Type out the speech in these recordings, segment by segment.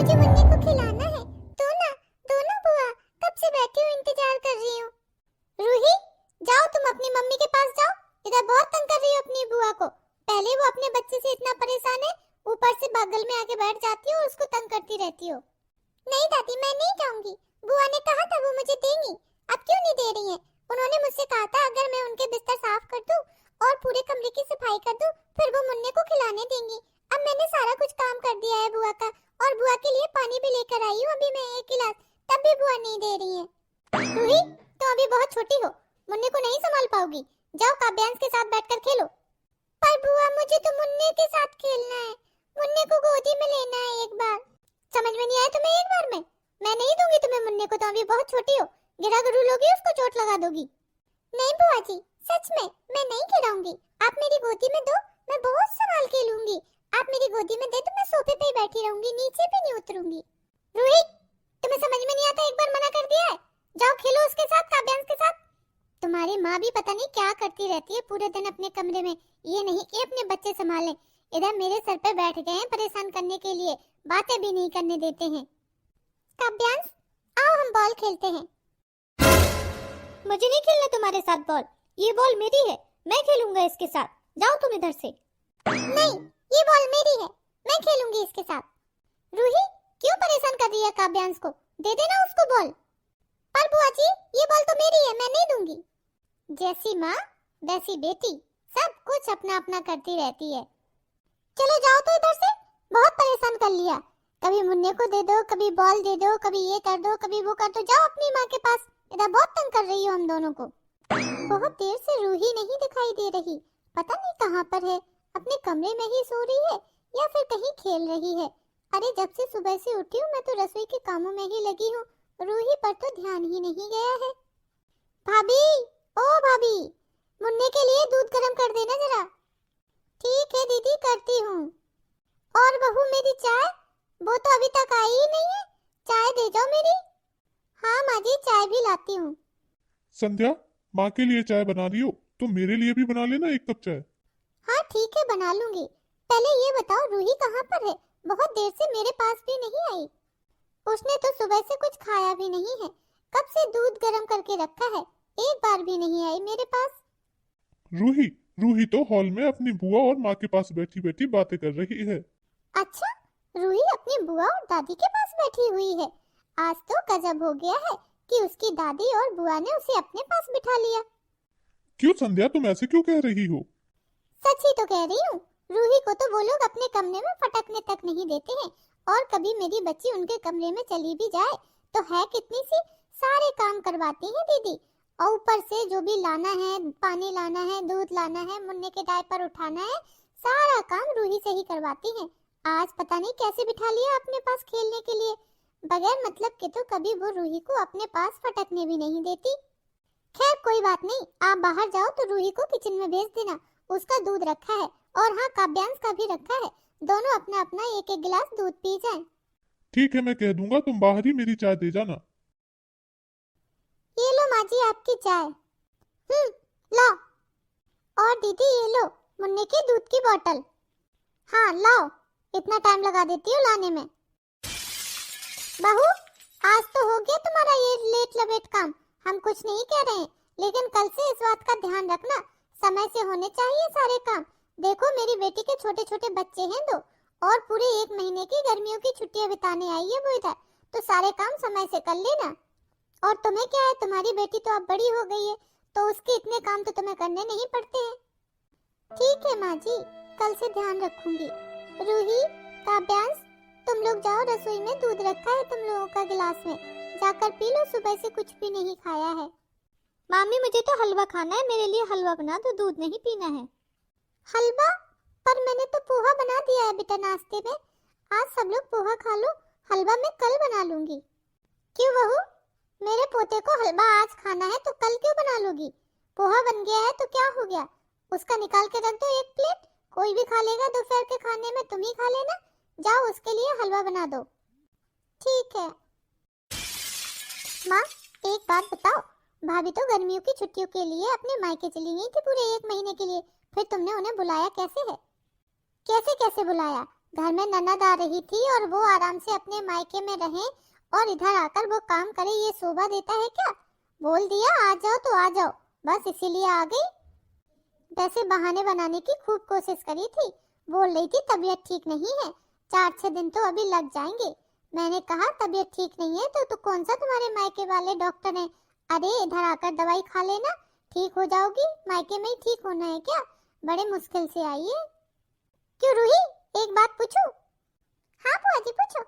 मुझे मुन्नी को खिलाना है। दो ना बुआ, कब से बैठी हूँ इंतजार कर रही हूँ। रूही, जाओ तुम अपनी मम्मी के पास जाओ, इधर बहुत तंग कर रही हो अपनी बुआ को। पहले वो अपने बच्चे से इतना परेशान है, ऊपर से बगल में आके बैठ जाती हो और उसको तंग करती रहती हो। नहीं दादी, मैं नहीं जाऊंगी, बुआ ने कहा था वो मुझे देंगी, अब क्यों नहीं दे रही है? उन्होंने मुझसे कहा था अगर मैं उनके बिस्तर साफ कर दूं और पूरे कमरे की सफाई कर दूं फिर वो मुन्ने को खिलाने देंगी। अब मैंने सारा कुछ काम कर दिया है बुआ का, और बुआ के लिए पानी भी लेकर आई हूँ अभी मैं 1 गिलास, तब भी बुआ नहीं दे रही है। रूही, तुम अभी बहुत छोटी हो, मुन्ने को नहीं संभाल पाओगी, जाओ काव्यांश के साथ बैठकर खेलो। पर बुआ, मुझे तो मुन्ने के साथ खेलना है, मुन्ने को गोदी में लेना है एक बार। समझ में नहीं आया तुम्हें? एक बार में मैं नहीं दूंगी तुम्हें मुन्ने को, तुम अभी बहुत छोटी हो, गिरा गरू लोगी उसको चोट लगा दोगी। नहीं बुआ जी, सच में मैं नहीं गिराऊंगी, आप मेरी गोदी में दो, मैं बहुत संभाल के लूंगी। आप मेरी गोदी में दे तो मैं सोफे पे ही बैठी रहूंगी, नीचे भी नहीं उतरूंगी। रूही, तुम्हें समझ में नहीं आता? एक बार मना कर दिया है, जाओ खेलो उसके साथ, काव्यांश के साथ। तुम्हारी माँ भी पता नहीं क्या करती रहती है पूरे दिन अपने कमरे में, ये नहीं कि अपने बच्चे संभालें, इधर मेरे सर पे बैठ गए हैं परेशान करने के लिए, बातें भी नहीं करने देते हैं। काव्यांश, आओ हम बॉल खेलते हैं। मुझे नहीं खेलना तुम्हारे साथ बॉल, ये बॉल मेरी है, मैं खेलूंगा इसके साथ, जाओ तुम इधर से। नहीं, ये बॉल मेरी है, मैं खेलूंगी इसके साथ। रूही, क्यों परेशान कर रही है काव्यांश को? दे देना उसको बॉल। पर बुआ जी, ये बॉल तो मेरी है, मैं नहीं दूंगी। जैसी माँ वैसी बेटी, सब कुछ अपना अपना करती रहती है। चलो जाओ तो इधर से, बहुत परेशान कर लिया, कभी मुन्ने को दे दो, कभी बॉल दे दो, कभी ये कर दो, कभी वो कर दो, जाओ अपनी माँ के पास, इधर बहुत तंग कर रही हो हम दोनों को। बहुत देर से रूही नहीं दिखाई दे रही, पता नहीं कहाँ पर है, अपने कमरे में ही सो रही है या फिर कहीं खेल रही है। अरे जब से सुबह से उठी हूँ मैं तो रसोई के कामों में ही लगी हूँ, रूही पर तो ध्यान ही नहीं गया है। भाभी, ओ भाभी, मुन्ने के लिए दूध गर्म कर देना जरा। ठीक है दीदी, करती हूँ। और बहू मेरी चाय, वो तो अभी तक आई ही नहीं है, चाय दे जाओ मेरी। हाँ माँ जी, चाय भी लाती हूँ। संध्या, माँ के लिए चाय बना रही हो तो मेरे लिए भी बना लेना 1 कप चाय। हाँ ठीक है, बना लूंगी। पहले ये बताओ रूही कहाँ पर है? बहुत देर से मेरे पास भी नहीं आई। उसने तो सुबह से कुछ खाया भी नहीं है, कब से दूध गर्म करके रखा है, एक बार भी नहीं आई मेरे पास। रूही रूही तो हॉल में अपनी बुआ और माँ के पास बैठी बैठी बातें कर रही है। अच्छा, रूही अपनी बुआ और दादी के पास बैठी हुई है। आज तो गजब हो गया है कि उसकी दादी और बुआ ने उसे अपने पास बिठा लिया। क्यों संध्या, तुम ऐसे क्यों कह रही हो? सच ही तो कह रही हूँ, रूही को तो वो लोग अपने कमरे में फटकने तक नहीं देते हैं, और कभी मेरी बच्ची उनके कमरे में चली भी जाए तो है कितनी सी, सारे काम करवाती है दीदी, और ऊपर से जो भी लाना है, पानी लाना है, दूध लाना है, मुन्ने के डायपर उठाना है, सारा काम रूही से ही करवाती है। आज पता नहीं कैसे बिठा लिया अपने पास खेलने के लिए, बगैर मतलब के तो कभी वो रूही को अपने पास फटकने भी नहीं देती। खैर कोई बात नहीं, आप बाहर जाओ तो रूही को किचन में भेज देना, उसका दूध रखा है, और हाँ काव्यांश का भी रखा है, दोनों अपना अपना 1-1 गिलास दूध पी जाएं। ठीक है, मैं कह दूंगा, तुम बाहर ही मेरी चाय दे जाना। ये लो माँ जी आपकी चाय। लो। और दीदी ये लो मुन्ने की दूध की बोतल। हाँ लाओ, इतना टाइम लगा देती हो लाने में। बहू, आज तो हो गया तुम्हारा ये लेट लपेट काम, हम कुछ नहीं कह रहे हैं, लेकिन कल से इस बात का ध्यान रखना, समय से होने चाहिए सारे काम। देखो मेरी बेटी के छोटे छोटे बच्चे हैं 2, और पूरे 1 महीने की गर्मियों की छुट्टियां बिताने आई है वो इधर, तो सारे काम समय से कर लेना। और तुम्हें क्या है, तुम्हारी बेटी तो अब बड़ी हो गई है, तो उसके इतने काम तो तुम्हें करने नहीं पड़ते हैं। ठीक है माँ जी, कल से ध्यान रखूंगी। रूही, काव्यांश, तुम लोग जाओ, रसोई में दूध रखा है तुम लोगों का गिलास में, जाकर पी लो, सुबह से कुछ भी नहीं खाया है। मामी मुझे तो हलवा खाना है, मेरे लिए हलवा बना दो, दूध नहीं पीना है। हलवा? पर मैंने तो पोहा बना दिया है बेटा नाश्ते में, आज सब लोग पोहा खा लो, हलवा मैं कल बना लूंगी। क्यों बहू, मेरे पोते को हलवा आज खाना है तो कल क्यों बना लोगी? पोहा बन गया है तो क्या हो गया, उसका निकाल के रख दो 1 प्लेट, कोई भी खा लेगा, दोपहर के खाने में तुम ही खा लेना, जाओ उसके लिए हलवा बना दो। ठीक है। माँ एक बात बताओ, भाभी तो गर्मियों की छुट्टियों के लिए अपने मायके चली गई थी पूरे 1 महीने के लिए, फिर तुमने उन्हें बुलाया कैसे है? कैसे कैसे बुलाया? घर में ननद आ रही थी और वो आराम से अपने मायके में रहे और इधर आकर वो काम करे, ये शोभा देता है क्या? बोल दिया आ जाओ तो आ जाओ, बस इसीलिए आ गई। वैसे बहाने बनाने की खूब कोशिश करी थी, बोल रही थी तबीयत ठीक नहीं है, 4-6 दिन तो अभी लग जाएंगे। मैंने कहा तबीयत ठीक नहीं है तो कौन सा तुम्हारे मायके वाले डॉक्टर है? अरे इधर आकर दवाई खा लेना, ठीक हो जाओगी। मायके में ही ठीक होना है क्या? बड़े मुश्किल से आई है। क्यों रूही, एक बात पूछूं? हाँ बुआ जी पूछो।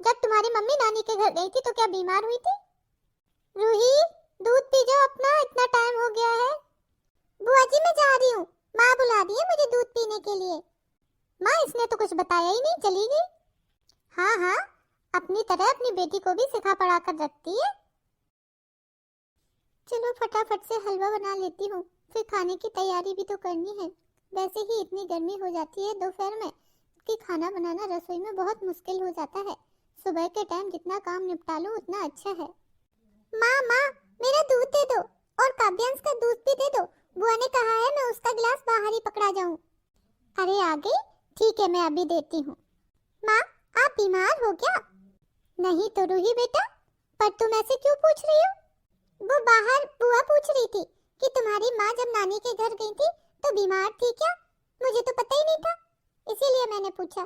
जब तुम्हारी मम्मी नानी के घर गई थी तो क्या बीमार हुई थी? रूही दूध पी जाओ अपना, इतना टाइम हो गया है। बुआ जी मैं जा रही हूँ, माँ बुला रही है मुझे दूध पीने के लिए। माँ इसने तो कुछ बताया ही नहीं, चली गई। हाँ हाँ, अपनी तरह अपनी बेटी को भी सिखा पढ़ा कर रखती है। चलो फटाफट से हलवा बना लेती हूँ, फिर खाने की तैयारी भी तो करनी है। वैसे ही इतनी गर्मी हो जाती है दोपहर में कि खाना बनाना रसोई में बहुत मुश्किल हो जाता है। सुबह के टाइम जितना काम निपटा लूँ उतना अच्छा है। माँ माँ मेरा दूध दे दो, और काव्यांश का दूध भी दे दो। बुआ ने कहा है मैं उसका गिलास बाहर ही पकड़ा जाऊं। अरे आ गई, ठीक है मैं अभी देती हूँ। माँ आप बीमार हो क्या? नहीं तो रूही बेटा, पर तुम ऐसे क्यों पूछ रही हो? वो बाहर बुआ पूछ रही थी कि तुम्हारी माँ जब नानी के घर गई थी तो बीमार थी क्या? मुझे तो पता ही नहीं था, इसीलिए मैंने पूछा।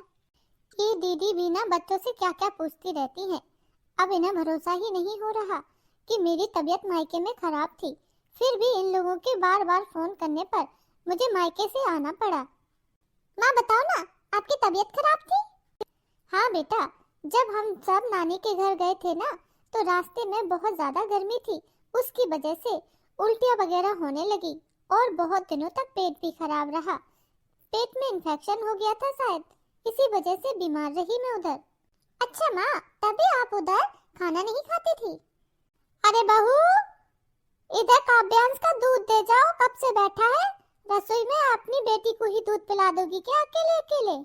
ये दीदी भी ना बच्चों से क्या क्या पूछती रहती है। अब इन्हें भरोसा ही नहीं हो रहा कि मेरी तबीयत मायके में खराब थी, फिर भी इन लोगों के बार बार फोन करने पर मुझे मायके से आना पड़ा। माँ बताओ ना, आपकी तबीयत खराब थी? हाँ बेटा, जब हम सब नानी के घर गए थे ना तो रास्ते में बहुत ज्यादा गर्मी थी, उसकी वजह से उल्टियाँ वगैरह होने लगी और बहुत दिनों तक पेट भी खराब रहा। पेट में इन्फेक्शन हो गया था शायद, इसी वजह से बीमार रही मैं उधर। अच्छा माँ, तभी आप उधर खाना नहीं खाती थी? अरे बहू, इधर काव्यांश का दूध दे जाओ, कब से बैठा है रसोई में। अपनी बेटी को ही दूध पिला दोगी क्या अकेले अकेले?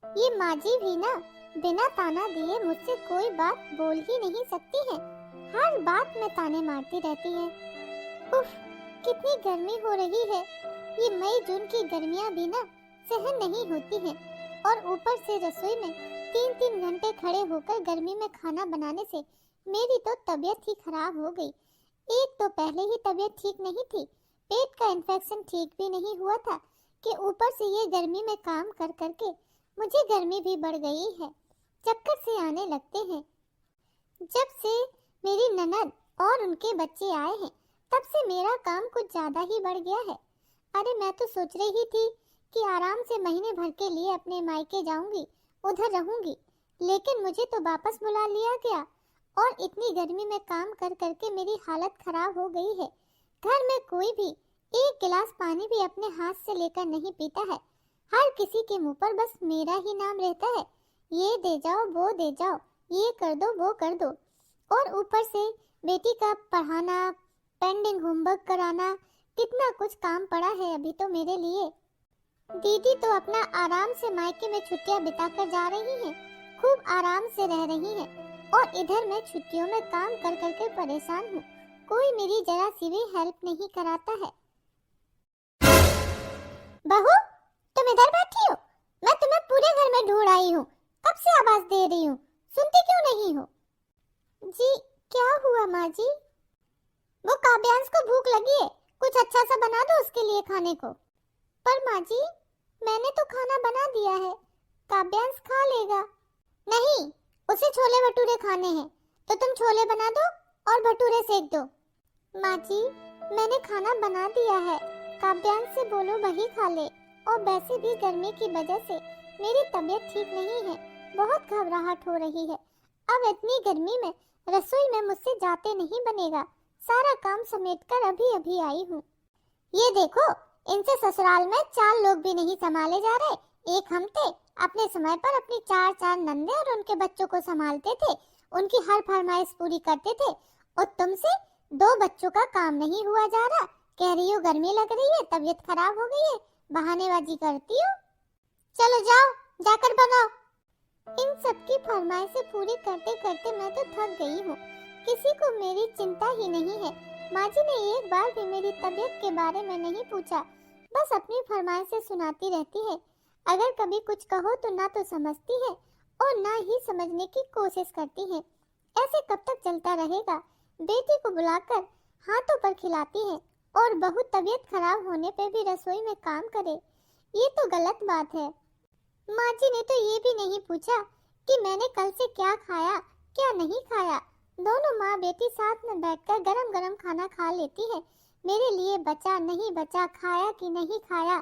ये माँ जी भी ना बिना ताना दिए मुझसे कोई बात बोल ही नहीं सकती है, हर बात में ताने मारती रहती है। उफ, कितनी गर्मी हो रही है। ये मई जून की गर्मियाँ भी ना सहन नहीं होती हैं, और ऊपर से रसोई में 3-3 घंटे खड़े होकर गर्मी में खाना बनाने से मेरी तो तबीयत ही खराब हो गई। एक तो पहले ही तबीयत ठीक नहीं थी, पेट का इन्फेक्शन ठीक भी नहीं हुआ था कि ऊपर से ये गर्मी में काम कर करके मुझे गर्मी भी बढ़ गई है, चक्कर से आने लगते हैं। जब से मेरी ननद और उनके बच्चे आए हैं तब से मेरा काम कुछ ज्यादा ही बढ़ गया है। अरे मैं तो सोच रही थी कि आराम से महीने भर के लिए अपने मायके जाऊंगी, उधर रहूंगी, लेकिन मुझे तो वापस बुला लिया गया और इतनी गर्मी में काम कर करके मेरी हालत खराब हो गई है। घर में कोई भी एक गिलास पानी भी अपने हाथ से लेकर नहीं पीता है, हर किसी के मुंह पर बस मेरा ही नाम रहता है। ये दे जाओ, वो दे जाओ, ये कर दो, वो कर दो, और ऊपर से बेटी का पढ़ाना, पेंडिंग होमवर्क कराना, कितना कुछ काम पड़ा है अभी तो मेरे लिए। दीदी तो अपना आराम से मायके में छुट्टियां बिताकर जा रही हैं, खूब आराम से रह रही हैं, और इधर मैं छुट्टियों में काम कर करके परेशान हूँ। कोई मेरी जरा सी भी हेल्प नहीं कराता है। बहू, तुम इधर बैठी हो? मैं तुम्हें पूरे घर में ढूंढ आई हूँ, कब से आवाज दे रही हूँ, सुनती क्यों नहीं हो? जी क्या हुआ माँ जी? वो काव्यांश को भूख लगी है, कुछ अच्छा सा बना दो उसके लिए खाने को। पर माँ जी मैंने तो खाना बना दिया है, काव्यांश खा लेगा। नहीं, उसे छोले भटूरे खाने हैं तो तुम छोले बना दो और भटूरे सेक दो। माँ जी मैंने खाना बना दिया है, काव्यांश से बोलो वही खा ले। और वैसे भी गर्मी की वजह से मेरी तबीयत ठीक नहीं है, बहुत घबराहट हो रही है। अब इतनी गर्मी में रसोई में मुझसे जाते नहीं बनेगा, सारा काम समेटकर अभी अभी आई हूँ। ये देखो, इनसे ससुराल में 4 लोग भी नहीं संभाले जा रहे। एक हम थे, अपने समय पर अपनी 4 नंदे और उनके बच्चों को संभालते थे, उनकी हर फरमाइश पूरी करते थे, और तुमसे 2 बच्चों का काम नहीं हुआ जा रहा। कह रही हो गर्मी लग रही है, तबीयत खराब हो गई है, बहानेबाजी करती हो। चलो जाओ, जाकर बनाओ। इन सब की फरमाइशें पूरी करते करते मैं तो थक गई हूँ, किसी को मेरी चिंता ही नहीं है। माँ जी ने एक बार भी मेरी तबीयत के बारे में नहीं पूछा, बस अपनी फरमाइशें सुनाती रहती है। अगर कभी कुछ कहो तो ना तो समझती है और ना ही समझने की कोशिश करती है। ऐसे कब तक चलता रहेगा? बेटी को बुलाकर हाथों पर खिलाती है और बहू तबीयत खराब होने पे भी रसोई में काम करे, ये तो गलत बात है। माँ जी ने तो ये भी नहीं पूछा कि मैंने कल से क्या खाया क्या नहीं खाया। दोनों माँ बेटी साथ में बैठकर गरम गरम खाना खा लेती है। मेरे लिए बचा नहीं बचा, खाया कि नहीं खाया,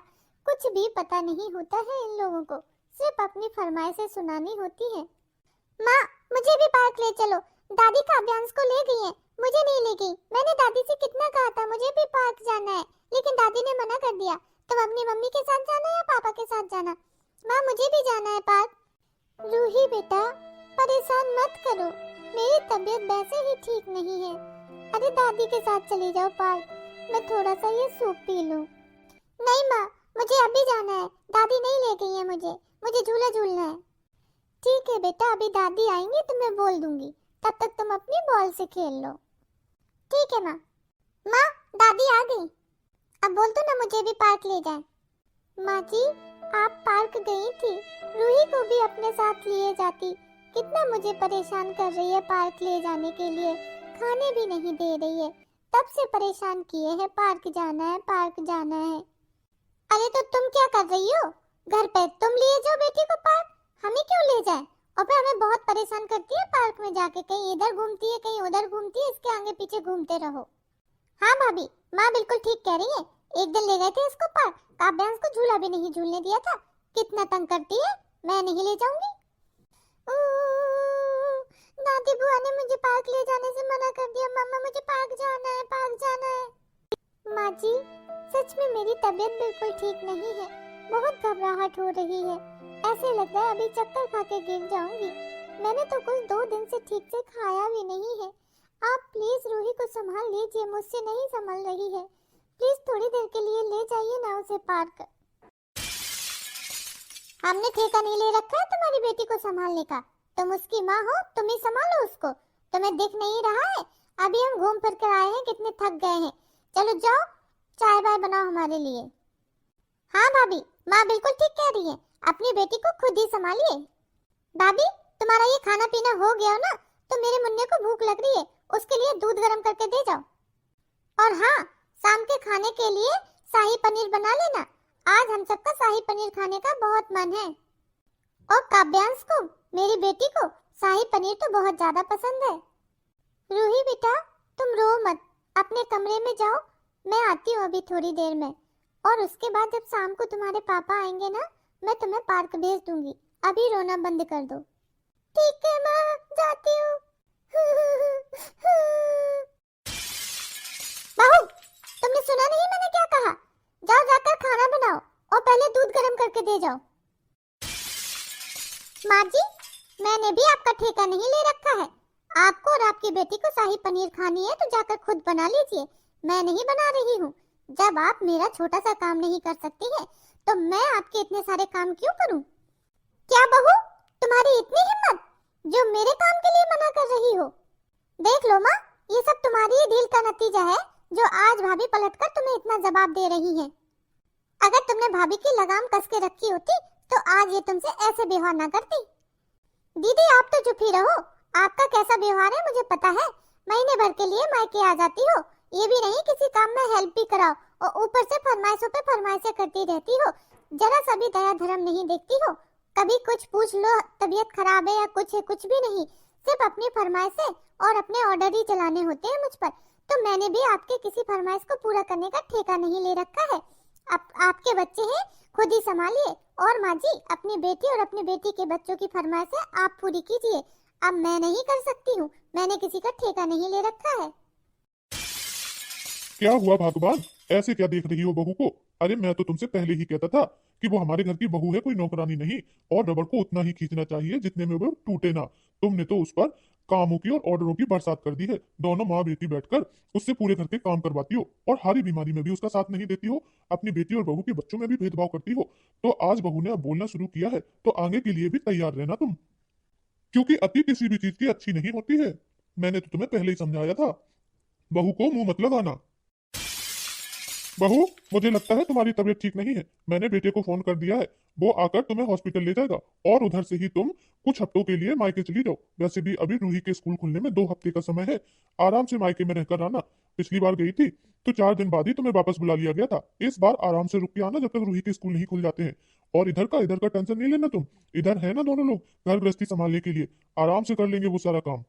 कुछ भी पता नहीं होता है इन लोगों को। सिर्फ अपनी फरमाइशें सुनानी होती है। माँ, मुझे भी पार्क ले चलो। दादी काव्यांश को ले गई है, मुझे नहीं ले गई। मैंने दादी से कितना कहा था मुझे भी पार्क जाना है, लेकिन दादी ने मना कर दिया। तुम अपनी मम्मी के साथ जाना या पापा के साथ जाना? माँ, मुझे भी जाना है पार्क। रूही बेटा, परेशान मत करो, मेरी तबीयत वैसे ही ठीक नहीं है। अरे दादी के साथ चली जाओ पार्क, मैं थोड़ा सा ये सूप पी लूं। नहीं माँ, मुझे अभी जाना है, दादी नहीं ले गई है मुझे झूला झूलना है। ठीक है बेटा, अभी दादी आएंगी तो मैं बोल दूंगी, तब तक तुम अपनी बॉल से खेल लो। ठीक है माँ। माँ, दादी आ गई, अब बोल दो ना मुझे भी पार्क ले जाए। माँ जी, आप पार्क गई थी, रूही को भी अपने साथ लिए जाती। कितना मुझे परेशान कर रही है पार्क ले जाने के लिए, खाने भी नहीं दे रही है। तब से परेशान किए हैं, पार्क जाना है पार्क जाना है। अरे तो तुम क्या कर रही हो? घर पे तुम लिए जाओ बेटी को पार्क, हमें क्यों ले जाए? और फिर हमें बहुत परेशान करती है पार्क में जाके, कहीं इधर घूमती है कहीं उधर घूमती है, इसके आगे पीछे घूमते रहो। हाँ भाभी, माँ बिल्कुल ठीक कह रही है। एक दिन ले गए थे इसको पार्क, काव्यांश को झूला भी नहीं झूलने दिया था। कितना तंग करती है, मैं नहीं ले जाऊंगी। दादी बुआ ने मुझे पार्क ले जाने से मना कर दिया। मम्मा, मुझे पार्क जाना है पार्क जाना है। माँ जी, सच में मेरी तबीयत बिल्कुल ठीक नहीं है, बहुत घबराहट हो रही है। ऐसे लग रहा है अभी चक्कर खा के गिर जाऊंगी। मैंने तो कुछ 2 दिन से ठीक से खाया भी नहीं है। आप प्लीज रूही को संभाल लीजिए, मुझसे नहीं संभल रही है। प्लीज थोड़ी देर के लिए ले जाइए ना उसे पार्क। हमने ठेका नहीं ले रखा है तुम्हारी बेटी को संभालने का। तुम उसकी माँ हो, तुम ही संभालो उसको। तुम्हें दिख नहीं रहा है? अभी हम घूम फिर कर आए हैं, कितने थक गए हैं। चलो जाओ, चाय बाय बनाओ हमारे लिए। हाँ भाभी, माँ बिल्कुल ठीक कह रही है, अपनी बेटी को खुद ही संभालिए। भाभी, तुम्हारा ये खाना पीना हो गया ना, तो मेरे मुन्ने को भूख लग रही है, उसके लिए दूध गर्म करके दे जाओ। और हाँ, शाम के खाने के लिए शाही पनीर बना लेना। आज हम सबका शाही पनीर खाने का बहुत मन है। और काव्यांश को, मेरी बेटी को, शाही पनीर तो बहुत ज्यादा पसंद है। रूही बेटा, तुम रो मत, अपने कमरे में जाओ, मैं आती हूँ अभी थोड़ी देर में। और उसके बाद जब शाम को तुम्हारे पापा आएंगे ना, मैं तुम्हें पार्क भेज दूंगी। अभी रोना बंद कर दो। ठीक है माँ, जाती हूँ। बहू, तुमने सुना नहीं मैंने क्या कहा? जाओ जाकर खाना बनाओ और पहले दूध गर्म करके दे जाओ। माँ जी, मैंने भी आपका ठेका नहीं ले रखा है। आपको और आपकी बेटी को शाही पनीर खानी है तो जाकर खुद बना लीजिए, मैं नहीं बना रही हूँ। जब आप मेरा छोटा सा काम नहीं कर सकती है, तो मैं आपके इतने सारे काम क्यों करूँ? क्या बहू, तुम्हारी इतनी हिम्मत जो मेरे काम के लिए मना कर रही हो? देख लो माँ, ये सब तुम्हारी ही ढील का नतीजा है, जो आज भाभी पलटकर तुम्हें इतना जवाब दे रही है। अगर तुमने भाभी की लगाम कस के रखी होती तो आज ये तुमसे ऐसे व्यवहार ना करती। दीदी, आप तो चुप ही रहो, आपका कैसा व्यवहार है मुझे पता है। महीने भर के लिए मायके आ जाती हो, ये भी नहीं किसी काम में हेल्प भी कराओ, और ऊपर से फरमाइशों पे फरमाइशें करती रहती हो। जरा सा भी दया धर्म नहीं देखती हो। कभी कुछ पूछ लो, तबीयत खराब है या कुछ है, कुछ भी नहीं, सिर्फ अपनी फरमाइशें और अपने ऑर्डर ही चलाने होते हैं मुझ पर। तो मैंने भी आपके किसी फरमाइश को पूरा करने का ठेका नहीं ले रखा है। आपके बच्चे हैं, खुद ही संभालिए। और माँ जी, अपनी बेटी और अपनी बेटी के बच्चों की फरमाइशें आप पूरी कीजिए। अब मैं नहीं कर सकती हूँ, मैंने किसी का ठेका नहीं ले रखा है। क्या हुआ भगवान, ऐसे क्या देख रही हो बहू को? अरे मैं तो तुमसे पहले ही कहता था कि वो हमारे घर की बहू है, कोई नौकरानी नहीं। और रबड़ को उतना ही खींचना चाहिए जितने में वो टूटे ना। तुमने तो उस पर कामों की और ऑर्डरों की बरसात कर दी है। दोनों माँ बेटी बैठकर उससे पूरे घर के काम करवाती हो और हारी बीमारी में भी उसका साथ नहीं देती हो। अपनी बेटी और बहू के बच्चों में भी भेदभाव करती हो। तो आज बहू ने अब बोलना शुरू किया है, तो आगे के लिए भी तैयार रहना तुम, क्योंकि अति किसी भी चीज की अच्छी नहीं होती है। मैंने तो तुम्हें पहले ही समझाया था, बहू को मुंह मत लगाना। बहू, मुझे लगता है तुम्हारी तबीयत ठीक नहीं है। मैंने बेटे को फोन कर दिया है, वो आकर तुम्हें हॉस्पिटल ले जाएगा और उधर से ही तुम कुछ हफ्तों के लिए मायके चली जाओ। वैसे भी अभी रूही के स्कूल खुलने में 2 हफ्ते का समय है, आराम से मायके में रहकर आना। पिछली बार गई थी तो 4 दिन बाद ही तुम्हें वापस बुला लिया गया था। इस बार आराम से रुक के आना जब तक रूही के स्कूल नहीं खुल जाते हैं। और इधर का टेंशन नहीं लेना तुम। इधर है ना दोनों लोग घर गृहस्थी संभालने के लिए, आराम से कर लेंगे वो सारा काम।